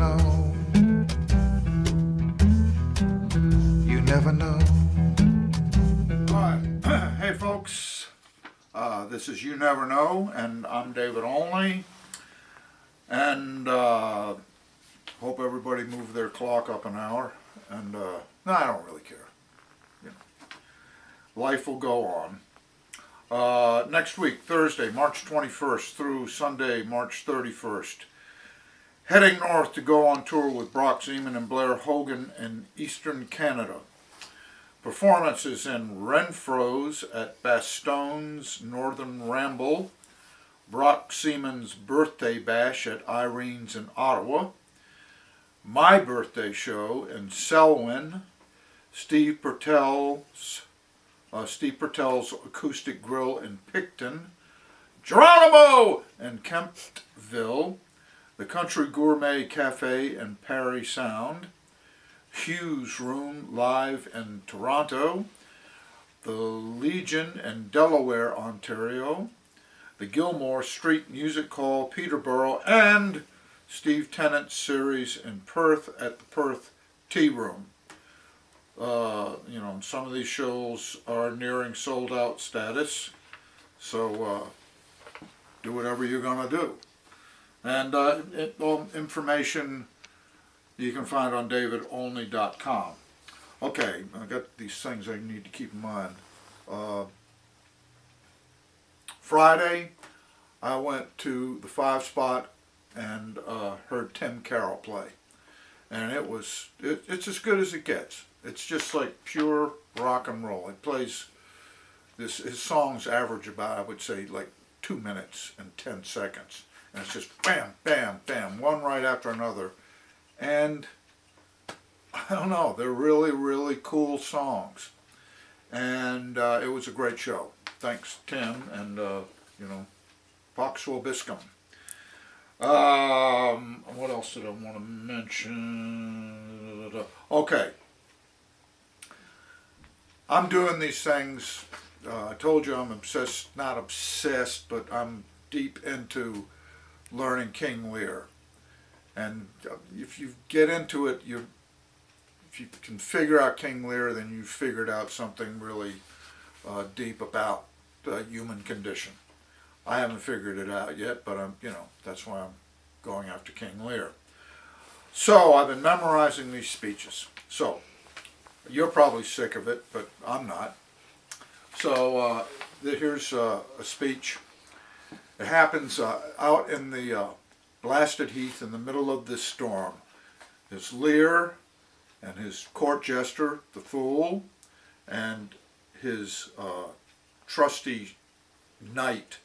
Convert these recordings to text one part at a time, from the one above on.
know. You never know. Alright, hey folks, this is You Never Know, and I'm David Olney, and hope everybody moved their clock up an hour, and no, I don't really care. You know, life will go on. Next week, Thursday, March 21st through Sunday, March 31st, heading north to go on tour with Brock Zeman and Blair Hogan in Eastern Canada. Performances in Renfro's at Bastone's Northern Ramble, Brock Zeman's birthday bash at Irene's in Ottawa, my birthday show in Selwyn, Steve Pertel's Acoustic Grill in Picton, Geronimo in Kemptville, the Country Gourmet Cafe in Parry Sound, Hugh's Room live in Toronto, the Legion in Delaware, Ontario, the Gilmore Street Music Hall, Peterborough, and Steve Tennant's series in Perth at the Perth Tea Room. Some of these shows are nearing sold out status, so do whatever you're going to do. And information you can find on davidolney.com. Okay, I got these things I need to keep in mind. Friday, I went to the 5 Spot and heard Tim Carroll play, and it's as good as it gets. It's just like pure rock and roll. It plays his songs average about, I would say, like 2 minutes and 10 seconds, and it's just bam, bam, bam, one right after another. And I don't know, they're really, really cool songs. And it was a great show. Thanks, Tim, and, Pax Vobiscum. What else did I want to mention? Okay. I'm doing these things. I told you I'm obsessed, not obsessed, but I'm deep into learning King Lear. And if you get into it, if you can figure out King Lear, then you've figured out something really deep about the human condition. I haven't figured it out yet, but that's why I'm going after King Lear. So I've been memorizing these speeches. So you're probably sick of it, but I'm not. So here's a speech. It happens out in the blasted heath in the middle of this storm. There's Lear and his court jester, the fool, and his trusty knight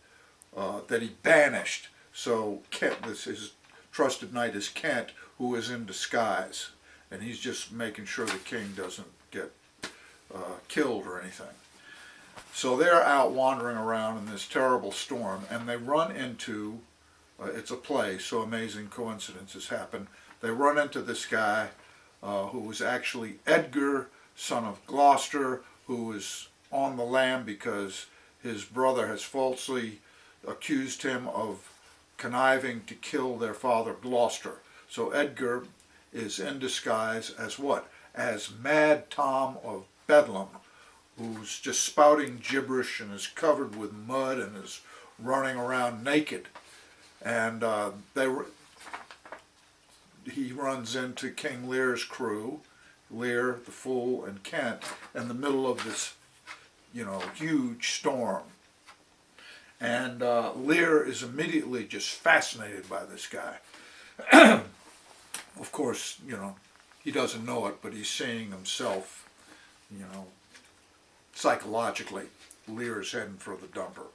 that he banished. So his trusted knight is Kent, who is in disguise, and he's just making sure the king doesn't get killed or anything. So they're out wandering around in this terrible storm, and they run into, it's a play, so amazing coincidences happen. They run into this guy who was actually Edgar, son of Gloucester, who is on the lam because his brother has falsely accused him of conniving to kill their father Gloucester. So Edgar is in disguise as what? As Mad Tom of Bedlam, who's just spouting gibberish and is covered with mud and is running around naked. And he runs into King Lear's crew, Lear, the Fool, and Kent, in the middle of this, huge storm. And Lear is immediately just fascinated by this guy. Of course, he doesn't know it, but he's seeing himself, psychologically. Lear's heading for the dumper.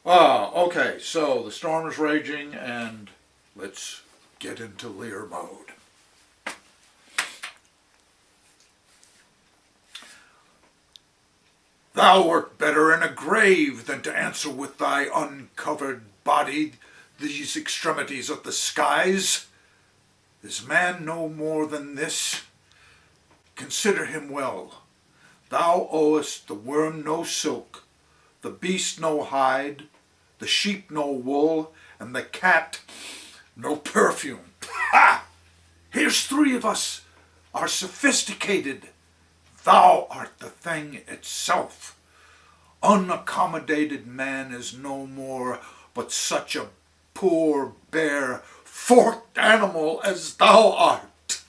Okay, so the storm is raging, and let's get into Lear mode. Thou wert better in a grave than to answer with thy uncovered body these extremities of the skies. Is man no more than this? Consider him well. Thou owest the worm no silk, the beast no hide, the sheep no wool, and the cat no perfume. Ha! Here's three of us are sophisticated. Thou art the thing itself. Unaccommodated man is no more but such a poor, bare, forked animal as thou art.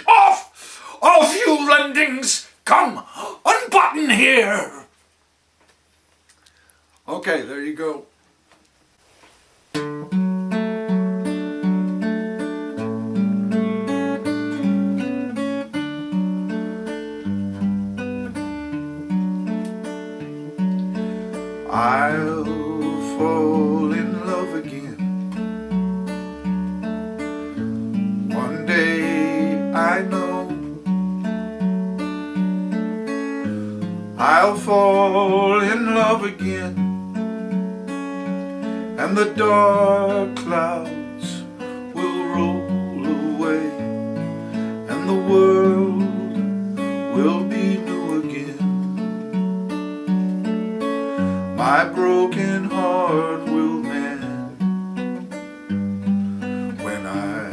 Off! Off, you lendings! Come, unbutton here! Okay, there you go. I'll fall in love again. One day I know I'll fall in love again, and the dark clouds will roll away, and the world will be new again. My broken heart will mend when I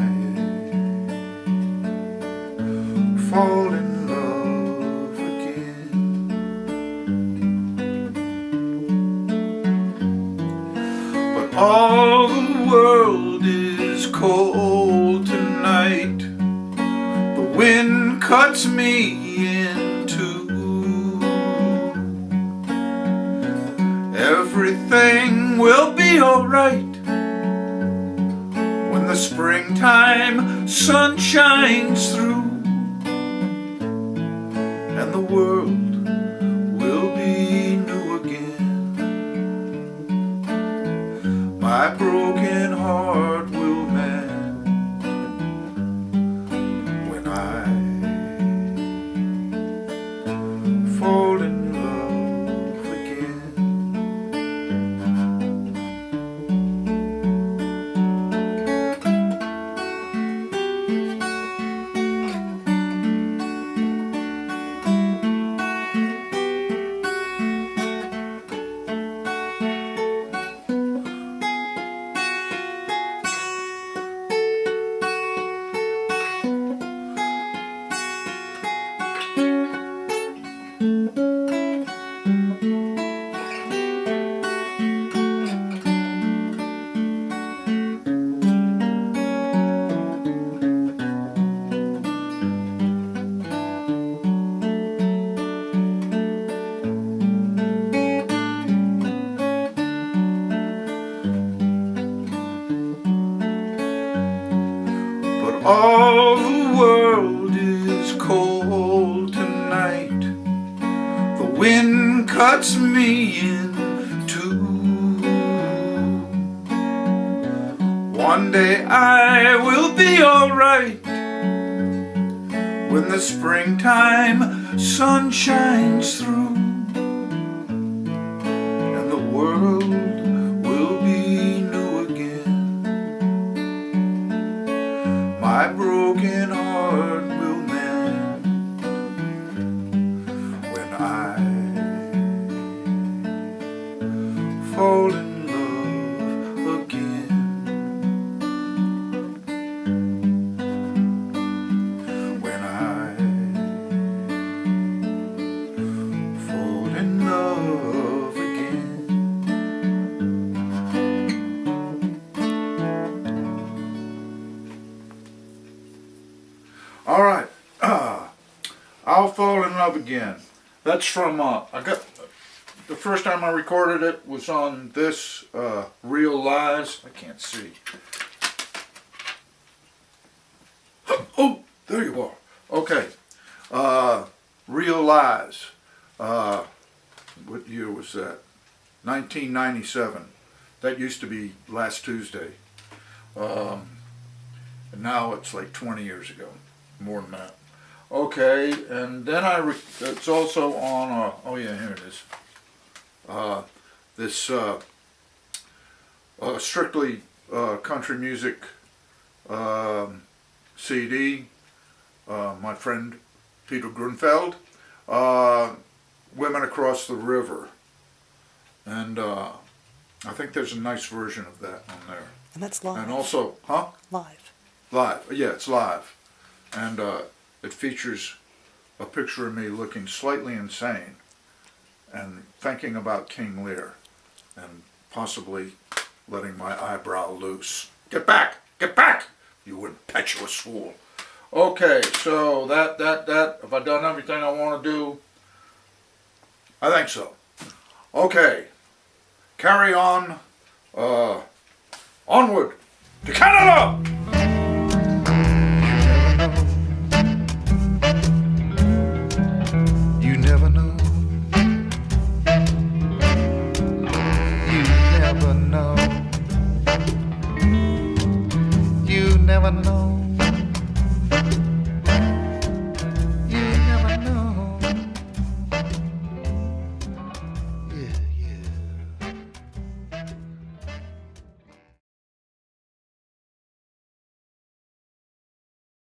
fall in love again. But all the world is cold tonight. The wind cuts me in two. Everything will be alright when the springtime sun shines through, and the world will be new again. My broken heart will mend when I fall in love again. All the world is cold tonight. The wind cuts me in two. One day I will be alright when the springtime sun shines through, and the world will be new again. My broken heart will mend when I fall in love again. When I fall in love again. All right, I'll fall in love again. That's from I got the first time I recorded it was on this Real Lies. I can't see. Oh, there you are. Okay, Real Lies. What year was that? 1997. That used to be last Tuesday. And now it's like 20 years ago. More than that. Okay, and then it's also on, oh yeah, here it is. This strictly country music CD. My friend Peter Grunfeld. Women Across the River. And I think there's a nice version of that on there. And that's live. And also, huh? Live. Live. Yeah, it's live. And it features a picture of me looking slightly insane and thinking about King Lear and possibly letting my eyebrow loose. Get back! Get back! You impetuous fool. Okay, so that, have I done everything I want to do? I think so. Okay, carry on, onward to Canada! You never know. You never know. You never know.